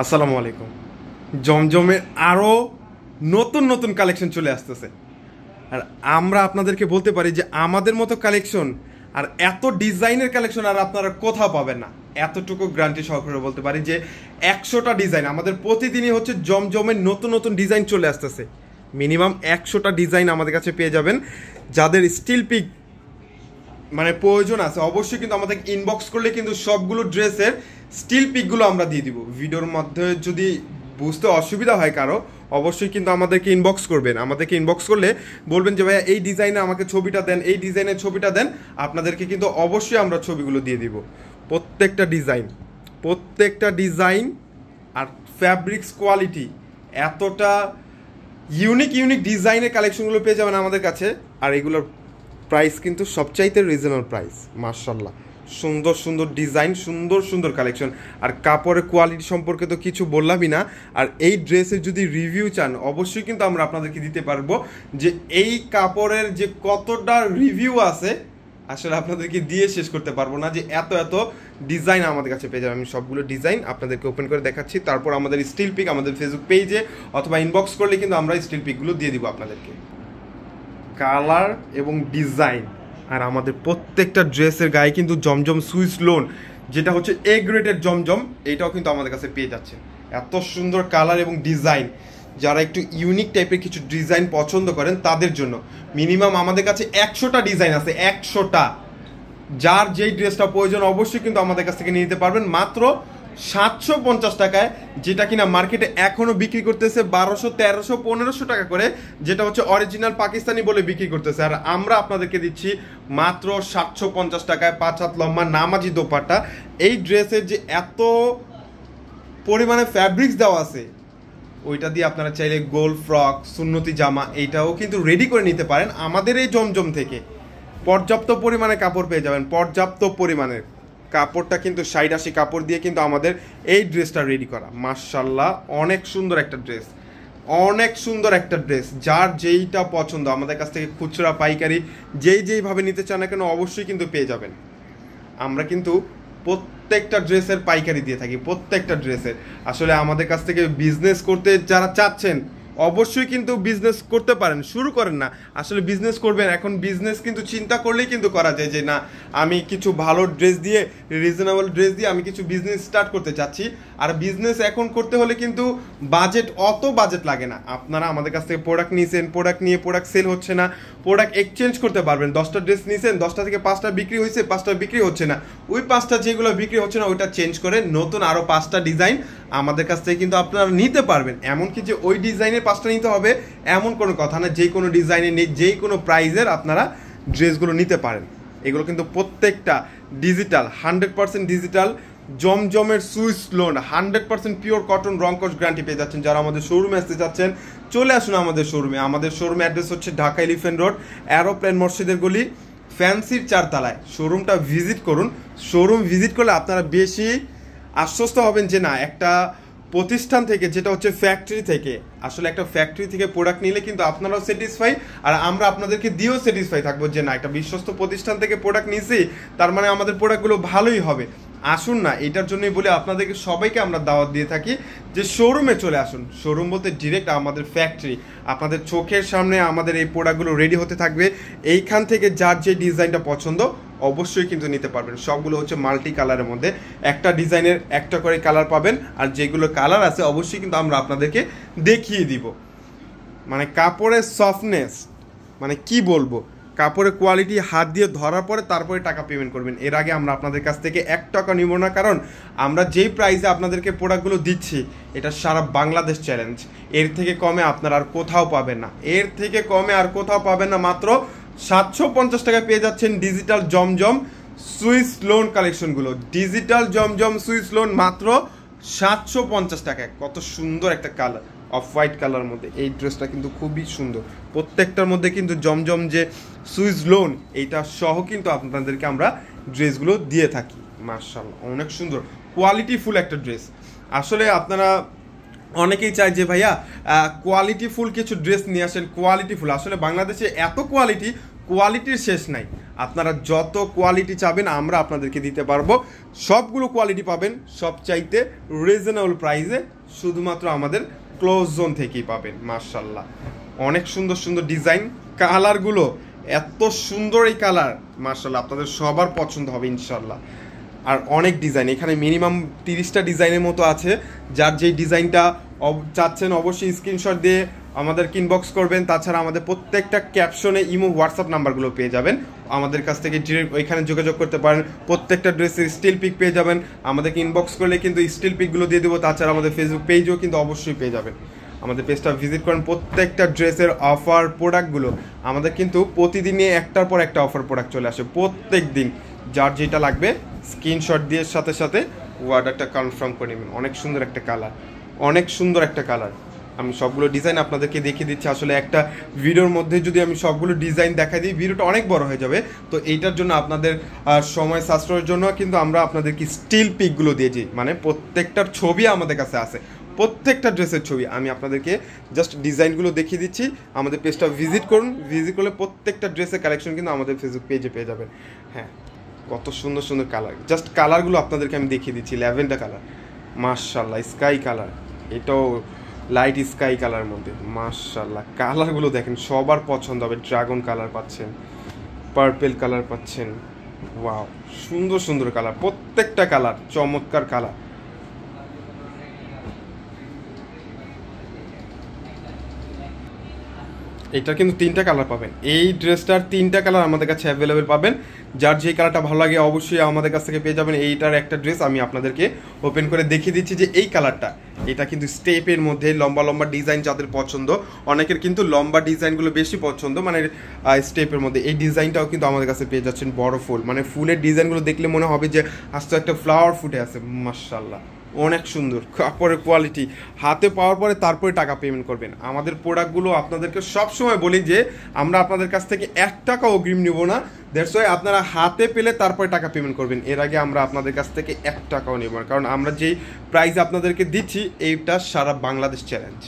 আসসালামু আলাইকুম। জমজমের আরও নতুন নতুন কালেকশন চলে আসতেছে, আর আমরা আপনাদেরকে বলতে পারি যে আমাদের মতো কালেকশন আর এত ডিজাইনের কালেকশন আর আপনারা কোথাও পাবেন না। এতটুকু গ্যারান্টি সহকারে বলতে পারি যে 100টা ডিজাইন আমাদের প্রতিদিনই হচ্ছে জমজমের নতুন নতুন ডিজাইন চলে আসতেছে। মিনিমাম 100টা ডিজাইন আমাদের কাছে পেয়ে যাবেন। যাদের স্টিল পিক মানে প্রয়োজন আছে অবশ্যই কিন্তু আমাদের ইনবক্স করলে কিন্তু সবগুলো ড্রেসের স্টিল পিকগুলো আমরা দিয়ে দিব। ভিডিওর মধ্যে যদি বুঝতে অসুবিধা হয় কারো, অবশ্যই কিন্তু আমাদেরকে ইনবক্স করবেন। আমাদেরকে ইনবক্স করলে বলবেন যে ভাইয়া এই ডিজাইনে আমাকে ছবিটা দেন, এই ডিজাইনের ছবিটা দেন, আপনাদেরকে কিন্তু অবশ্যই আমরা ছবিগুলো দিয়ে দিব। প্রত্যেকটা ডিজাইন আর ফ্যাব্রিক্স কোয়ালিটি এতটা ইউনিক ডিজাইনের কালেকশনগুলো পেয়ে যাবেন আমাদের কাছে। আর এগুলোর প্রাইস কিন্তু সবচাইতে রিজনেবল প্রাইস। মাশাআল্লাহ, সুন্দর ডিজাইন, সুন্দর কালেকশন। আর কাপড়ের কোয়ালিটি সম্পর্কে তো কিছু বললামই না। আর এই ড্রেসের যদি রিভিউ চান অবশ্যই কিন্তু আমরা আপনাদেরকে দিতে পারবো যে এই কাপড়ের যে কতটা রিভিউ আছে আসলে আপনাদেরকে দিয়ে শেষ করতে পারবো না, যে এত ডিজাইন আমাদের কাছে পেয়ে যাবেন। আমি সবগুলো ডিজাইন আপনাদেরকে ওপেন করে দেখাচ্ছি, তারপর আমাদের স্টিল পিক আমাদের ফেসবুক পেজে অথবা ইনবক্স করলে কিন্তু আমরা স্টিল পিকগুলো দিয়ে দিব আপনাদেরকে। কালার এবং ডিজাইন আর আমাদের প্রত্যেকটা ড্রেসের গায়ে কিন্তু জমজম সুইস লোন, যেটা হচ্ছে এ গ্রেডের জমজম, এটাও কিন্তু আমাদের কাছে পেয়ে যাচ্ছে। এত সুন্দর কালার এবং ডিজাইন, যারা একটু ইউনিক টাইপের কিছু ডিজাইন পছন্দ করেন তাদের জন্য মিনিমাম আমাদের কাছে 100টা ডিজাইন আছে। 100টা, যার যেই ড্রেসটা প্রয়োজন অবশ্যই কিন্তু আমাদের কাছ থেকে নিয়ে নিতে পারবেন মাত্র 750 টাকায়, যেটা কিনা মার্কেটে এখনো বিক্রি করতেছে 1200, 1300, 1500 টাকা করে, যেটা হচ্ছে অরিজিনাল পাকিস্তানি বলে বিক্রি করতেছে। আর আমরা আপনাদেরকে দিচ্ছি মাত্র 750 টাকায় 5 হাত লম্বা নামাজি দোপাট্টা। এই ড্রেসের যে এত পরিমাণে ফ্যাব্রিক্স দেওয়া আছে, ওইটা দিয়ে আপনারা চাইলে গোল ফ্রক, সুন্নতি জামা এইটাও কিন্তু রেডি করে নিতে পারেন আমাদের এই জমজম থেকে। পর্যাপ্ত পরিমাণে কাপড় পেয়ে যাবেন, পর্যাপ্ত পরিমাণের কাপড়টা কিন্তু 60-80 কাপড় দিয়ে কিন্তু আমাদের এই ড্রেসটা রেডি করা। মাশাআল্লাহ, অনেক সুন্দর একটা ড্রেস। যার যেইটা পছন্দ আমাদের কাছ থেকে খুচরা পাইকারি যেইভাবে নিতে চান না কেন অবশ্যই কিন্তু পেয়ে যাবেন। আমরা কিন্তু প্রত্যেকটা ড্রেসের পাইকারি দিয়ে থাকি, প্রত্যেকটা ড্রেসের। আসলে আমাদের কাছ থেকে বিজনেস করতে যারা চাচ্ছেন অবশ্যই কিন্তু বিজনেস করতে পারেন, শুরু করেন না। আসলে বিজনেস করবেন, এখন বিজনেস কিন্তু চিন্তা করলেই কিন্তু করা যায় যে না আমি কিছু ভালো ড্রেস দিয়ে, রিজনেবল ড্রেস দিয়ে আমি কিছু বিজনেস স্টার্ট করতে চাচ্ছি। আর বিজনেস এখন করতে হলে কিন্তু অত বাজেট লাগে না। আপনারা আমাদের কাছ থেকে প্রোডাক্ট নিয়েছেন, প্রোডাক্ট নিয়ে প্রোডাক্ট সেল হচ্ছে না, প্রোডাক্ট এক্সচেঞ্জ করতে পারবেন। 10টা ড্রেস নিয়েছেন, 10টা থেকে 5টা বিক্রি হয়েছে, 5টা বিক্রি হচ্ছে না, ওই 5টা যেগুলো বিক্রি হচ্ছে না ওইটা চেঞ্জ করে নতুন আরও 5টা ডিজাইন আমাদের কাছ থেকে কিন্তু আপনারা নিতে পারবেন। এমনকি যে ওই ডিজাইনের 5টা নিতে হবে এমন কোনো কথা না, যে কোনো ডিজাইনে নেই, যে কোনো প্রাইজের আপনারা ড্রেসগুলো নিতে পারেন। এগুলো কিন্তু প্রত্যেকটা ডিজিটাল, 100% ডিজিটাল জমজমের সুইস লোন, 100% পিওর কটন রংকশ গ্যারান্টি পেয়ে যাচ্ছেন। যারা আমাদের শোরুমে আসতে চাচ্ছেন চলে আসুন আমাদের শোরুমে। আমাদের শোরুমে অ্যাড্রেস হচ্ছে ঢাকা এলিফ্যান্ট রোড, এরোপ্লেন মসজিদের গলি, ফ্যান্সির 4 তলায়। শোরুমটা ভিজিট করুন। শোরুম ভিজিট করলে আপনারা বেশি আশ্বস্ত হবেন যে না একটা প্রতিষ্ঠান থেকে, যেটা হচ্ছে ফ্যাক্টরি থেকে, আসলে একটা ফ্যাক্টরি থেকে প্রোডাক্ট নিলে কিন্তু আপনারাও স্যাটিসফাই আর আমরা আপনাদেরকে দিয়েও স্যাটিসফাই থাকবো যে না একটা বিশ্বস্ত প্রতিষ্ঠান থেকে প্রোডাক্ট নিয়েছি, তার মানে আমাদের প্রোডাক্টগুলো ভালোই হবে। আসুন না, এটার জন্যই বলে আপনাদেরকে সবাইকে আমরা দাওয়াত দিয়ে থাকি যে শোরুমে চলে আসুন। শোরুম বলতে ডিরেক্ট আমাদের ফ্যাক্টরি, আপনাদের চোখের সামনে আমাদের এই প্রোডাক্টগুলো রেডি হতে থাকবে। এইখান থেকে যার যে ডিজাইনটা পছন্দ অবশ্যই কিন্তু নিতে পারবেন। সবগুলো হচ্ছে মাল্টি কালারের মধ্যে, একটা ডিজাইনের একটা করে কালার পাবেন। আর যেগুলো কালার আছে অবশ্যই কিন্তু আমরা আপনাদেরকে দেখিয়ে দিব। মানে কাপড়ের সফটনেস, মানে কি বলবো, কাপড়ের কোয়ালিটি হাত দিয়ে ধরার পরে তারপরে টাকা পেমেন্ট করবেন। এর আগে আমরা আপনাদের কাছ থেকে 1 টাকা নিব না, কারণ আমরা যেই প্রাইসে আপনাদেরকে প্রোডাক্টগুলো দিচ্ছি এটা সারা বাংলাদেশ চ্যালেঞ্জ। এর থেকে কমে আপনারা আর কোথাও পাবেন না, মাত্র 750 টাকা পেয়ে যাচ্ছেন ডিজিটাল জমজম সুইস লোন কালেকশনগুলো। ডিজিটাল জমজম সুইস লোন মাত্র 750 টাকায়। কত সুন্দর একটা কালার, অফ হোয়াইট কালার মধ্যে এই ড্রেসটা কিন্তু খুবই সুন্দর। প্রত্যেকটার মধ্যে কিন্তু জমজম যে সুইস লোন এইটা সহ কিন্তু আপনাদেরকে আমরা ড্রেসগুলো দিয়ে থাকি। মাশাআল্লাহ, অনেক সুন্দর কোয়ালিটিফুল একটা ড্রেস। আসলে আপনারা অনেকেই চায় যে ভাইয়া কোয়ালিটিফুল কিছু ড্রেস নিয়ে আসেন, কোয়ালিটিফুল। আসলে বাংলাদেশে এত কোয়ালিটির শেষ নাই। আপনারা যত কোয়ালিটি চাবেন আমরা আপনাদেরকে দিতে পারবো, সবগুলো কোয়ালিটি পাবেন সবচাইতে রিজনেবল প্রাইসে, শুধুমাত্র আমাদের ক্লোজ জোন থেকেই পাবেন। মাশাআল্লাহ, অনেক সুন্দর সুন্দর ডিজাইন, কালারগুলো এত সুন্দর, এই কালার মাশাআল্লাহ আপনাদের সবার পছন্দ হবে ইনশাআল্লাহ। আর অনেক ডিজাইন, এখানে মিনিমাম 30টা ডিজাইনের মতো আছে। যার যেই ডিজাইনটা চাচ্ছেন অবশ্যই স্ক্রিনশট দিয়ে আমাদেরকে ইনবক্স করবেন। তাছাড়া আমাদের প্রত্যেকটা ক্যাপশনে ইমো হোয়াটসঅ্যাপ নাম্বারগুলো পেয়ে যাবেন, আমাদের কাছ থেকে ডিরেক্ট ওইখানে যোগাযোগ করতে পারেন। প্রত্যেকটা ড্রেসের স্টিল পিক পেয়ে যাবেন, আমাদেরকে ইনবক্স করলে কিন্তু স্টিল পিকগুলো দিয়ে দেবো। তাছাড়া আমাদের ফেসবুক পেজও কিন্তু অবশ্যই পেয়ে যাবেন, আমাদের পেজটা ভিজিট করেন। প্রত্যেকটা ড্রেসের অফার প্রোডাক্টগুলো আমাদের কিন্তু প্রতিদিনই একটার পর একটা অফার প্রোডাক্ট চলে আসে প্রত্যেক দিন। যার যেটা লাগবে স্ক্রিনশট দিয়ে সাথে সাথে অর্ডারটা কনফার্ম করে নেবেন। অনেক সুন্দর একটা কালার, অনেক সুন্দর একটা কালার। আমি সবগুলো ডিজাইন আপনাদেরকে দেখিয়ে দিচ্ছি। আসলে একটা ভিডিওর মধ্যে যদি আমি সবগুলো ডিজাইন দেখাই দিই ভিডিওটা অনেক বড় হয়ে যাবে, তো এইটার জন্য আপনাদের সময় সাশ্রয়ের জন্য কিন্তু আমরা আপনাদেরকে স্টিল পিকগুলো দিয়েছি, মানে প্রত্যেকটার ছবি আমাদের কাছে আছে, প্রত্যেকটা ড্রেসের ছবি। আমি আপনাদেরকে জাস্ট ডিজাইনগুলো দেখিয়ে দিচ্ছি। আমাদের পেজটা ভিজিট করুন, ভিজিট করলে প্রত্যেকটা ড্রেসের কালেকশন কিন্তু আমাদের ফেসবুক পেজে পেয়ে যাবেন। হ্যাঁ, কত সুন্দর সুন্দর কালার, জাস্ট কালারগুলো আপনাদেরকে আমি দেখিয়ে দিচ্ছি। ল্যাভেন্ডার কালার, মাশাআল্লাহ, স্কাই কালার, এটাও লাইট স্কাই কালার মধ্যে, মাশাআল্লাহ কালারগুলো দেখেন সবার পছন্দ হবে। ড্রাগন কালার পাচ্ছেন, পার্পেল কালার পাচ্ছেন, ওয়াও সুন্দর সুন্দর কালার, প্রত্যেকটা কালার চমৎকার কালার। এটা কিন্তু 3টা কালার পাবেন, এই ড্রেসটার 3টা কালার আমাদের কাছে অ্যাভেলেবেল পাবেন। যার যে কালারটা ভালো লাগে অবশ্যই আমাদের কাছ থেকে পেয়ে যাবেন। এইটার একটা ড্রেস আমি আপনাদেরকে ওপেন করে দেখিয়ে দিচ্ছি যে এই কালারটা, এটা কিন্তু স্টেপের মধ্যে লম্বা লম্বা ডিজাইন যাদের পছন্দ, অনেকের কিন্তু লম্বা ডিজাইনগুলো বেশি পছন্দ, মানে স্টেপের মধ্যে এই ডিজাইনটাও কিন্তু আমাদের কাছে পেয়ে যাচ্ছেন। বড় ফুল, মানে ফুলের ডিজাইনগুলো দেখলে মনে হবে যে আস্তে একটা ফ্লাওয়ার ফুটে আছে। মাশাআল্লাহ, অনেক সুন্দর কাপড়ের কোয়ালিটি। হাতে পাওয়ার পরে তারপরে টাকা পেমেন্ট করবেন। আমাদের প্রোডাক্টগুলো আপনাদেরকে সবসময় বলি যে আমরা আপনাদের কাছ থেকে 1 টাকাও অগ্রিম নেব না, দ্যাটস ওয়াই আপনারা হাতে পেলে তারপরে টাকা পেমেন্ট করবেন। এর আগে আমরা আপনাদের কাছ থেকে 1 টাকাও নেব না, কারণ আমরা যেই প্রাইস আপনাদেরকে দিচ্ছি এইটা সারা বাংলাদেশ চ্যালেঞ্জ।